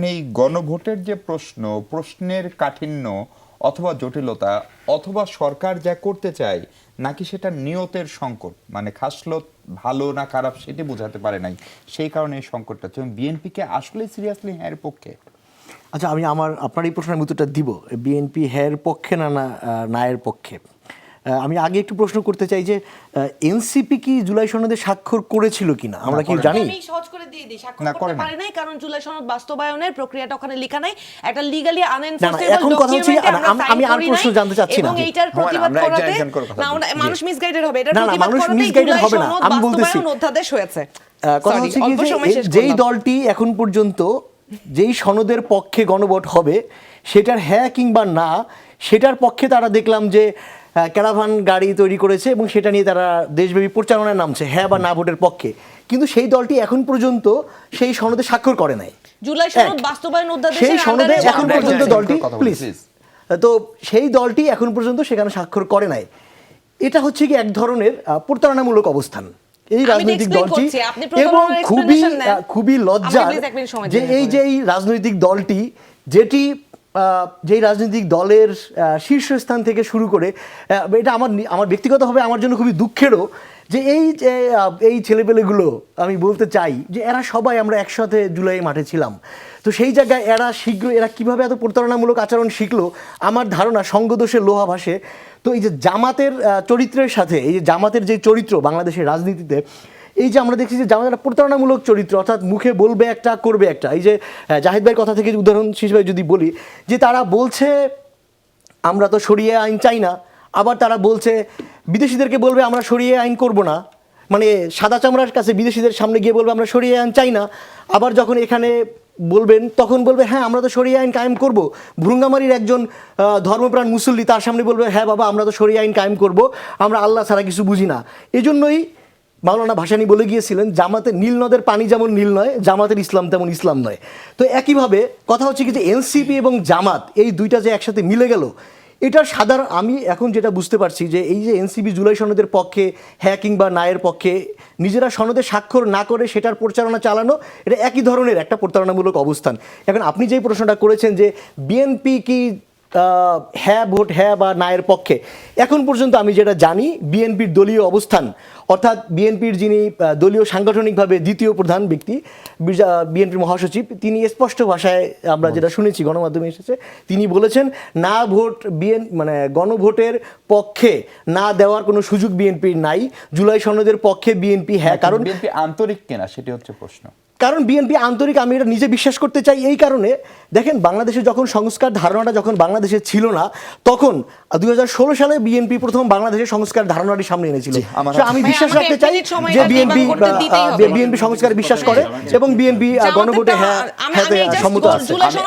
এই গণভোটের যে প্রশ্নের কাঠিন্য অথবা জটিলতা অথবা সরকার যা করতে চায় নাকি সেটা নিয়তের সংকট, মানে খাসলত ভালো না খারাপ সেটি বোঝাতে পারে নাই, সেই কারণে এই সংকটটা। বিএনপিকে আসলে সিরিয়াসলি হ্যাঁ এর পক্ষে? আচ্ছা, আমি আপনার এই প্রশ্নের উত্তরটা দিব। বিএনপি হ্যাঁ এর পক্ষে না এর পক্ষে। আমি আগে একটু প্রশ্ন করতে চাই যে এনসিপি কি জুলাই সনদে স্বাক্ষর করেছিল কিনা আমরা কি জানি? আমি সহজ করে দিয়ে দিই, স্বাক্ষর করতে পারে নাই কারণ জুলাই সনদ বাস্তবায়নের প্রক্রিয়াটা ওখানে লেখা নাই। একটা লিগালি আনএনফোর্সেবল ডকুমেন্ট আমি আর প্রশ্ন জানতে চাচ্ছি না। এবং এইটার প্রতিবাদ করাতে না মানুষ মিসগাইডেড হবে, এটা প্রতিবাদ করাতে হবে না। আমি বলতেছি অধ্যাদেশ হয়েছে। কথা হচ্ছে কি যে যেই দলটি এখন পর্যন্ত যেই সনদের পক্ষে গণভোট হবে সেটার হ্যাঁ কিংবা না সেটার পক্ষে তারা দেখলাম যে ক্যারাভান গাড়ি তৈরি করেছে এবং সেটা নিয়ে তারা দেশব্যাপী প্রচারণায় নামছে হ্যাঁ বা না ভোটের পক্ষে, কিন্তু সেই দলটি এখন পর্যন্ত সেই সনদে স্বাক্ষর করে নাই। জুলাই সনদ বাস্তবায়ন অধ্যাদেশের সেই সনদে এখন পর্যন্ত দলটি তো সেই দলটি এখন পর্যন্ত সেখানে স্বাক্ষর করে নাই। এটা হচ্ছে কি এক ধরনের প্রতারণামূলক অবস্থান এই রাজনৈতিক দলটি, এবং খুবই লজ্জার যে এই রাজনৈতিক দলটি যেই রাজনৈতিক দলের শীর্ষস্থান থেকে শুরু করে, এটা আমার ব্যক্তিগতভাবে আমার জন্য খুবই দুঃখেরও যে এই ছেলেপেলেগুলো, আমি বলতে চাই যে এরা সবাই আমরা একসাথে জুলাই মাঠে ছিলাম, তো সেই জায়গায় এরা কিভাবে এত প্রতারণামূলক আচরণ শিখলো আমার ধারণা সঙ্গদোষের লোহা ভাসে। তো এই যে জামাতের চরিত্রের সাথে এই যে জামাতের যে চরিত্র বাংলাদেশের রাজনীতিতে, এই যে আমরা দেখছি যে জামাতের প্রতারণামূলক চরিত্র, অর্থাৎ মুখে বলবে একটা করবে একটা। এই যে জাহিদ ভাইয়ের কথা থেকে উদাহরণ হিসেবে যদি বলি যে তারা বলছে আমরা তো শরিয়া আইন চাই না, আবার তারা বলছে বিদেশিদেরকে বলবে আমরা শরিয়া আইন করব না, মানে সাদা চামড়ার কাছে বিদেশিদের সামনে গিয়ে বলবে আমরা শরিয়া আইন চাই না, আবার যখন এখানে বলবেন তখন বলবে হ্যাঁ আমরা তো শরিয়া আইন কায়েম করব। ভুরুঙ্গামারির একজন ধর্মপ্রাণ মুসল্লি তার সামনে বলবে হ্যাঁ বাবা আমরা তো শরিয়া আইন কায়েম করব, আমরা আল্লাহ ছাড়া কিছু বুঝি না। এজন্যই মাওলানা ভাসানী বলে গিয়েছিলেন জামাতের নীল নদের পানি যেমন নীল নয়, জামাতের ইসলাম তেমন ইসলাম নয়। তো একইভাবে কথা হচ্ছে কি যে এনসিপি এবং জামাত এই দুইটা যে একসাথে মিলে গেল, এটার সাধারণ আমি এখন যেটা বুঝতে পারছি যে এই যে এনসিপি জুলাই সনদের পক্ষে হ্যাঁ কিংবা না এর পক্ষে নিজেরা সনদে স্বাক্ষর না করে সেটার প্রচারণা চালানো, এটা একই ধরনের একটা প্রতারণামূলক অবস্থান। এখন আপনি যেই প্রশ্নটা করেছেন যে বিএনপি কি হ্যাঁ ভোট হ্যাঁ বা না এর পক্ষে, এখন পর্যন্ত আমি যেটা জানি বিএনপির দলীয় অবস্থান, অর্থাৎ বিএনপির যিনি দলীয় সাংগঠনিকভাবে দ্বিতীয় প্রধান ব্যক্তি বিএনপির মহাসচিব, তিনি স্পষ্ট ভাষায় আমরা যেটা শুনেছি গণমাধ্যমে এসেছে, তিনি বলেছেন না ভোট মানে গণভোটের পক্ষে না দেওয়ার কোনো সুযোগ বিএনপির নাই, জুলাই সনদের পক্ষে বিএনপি হ্যাঁ। কারণ বিএনপি আন্তরিক কিনা সেটি হচ্ছে প্রশ্ন। কারণ বিএনপি আন্তরিক, আমি এটা নিজে বিশ্বাস করতে চাই এই কারণে, দেখেন বাংলাদেশে যখন সংস্কার ধারণাটা যখন বাংলাদেশে ছিল না তখন 2016 সালে বিএনপি প্রথম বাংলাদেশের সংস্কার ধারণাটি সামনে এনেছিল। আমি বিশ্বাস রাখতে চাই যে বিএনপি সংস্কারে বিশ্বাস করে এবং বিএনপি গণভোটে হ্যাঁ সম্মত আছে।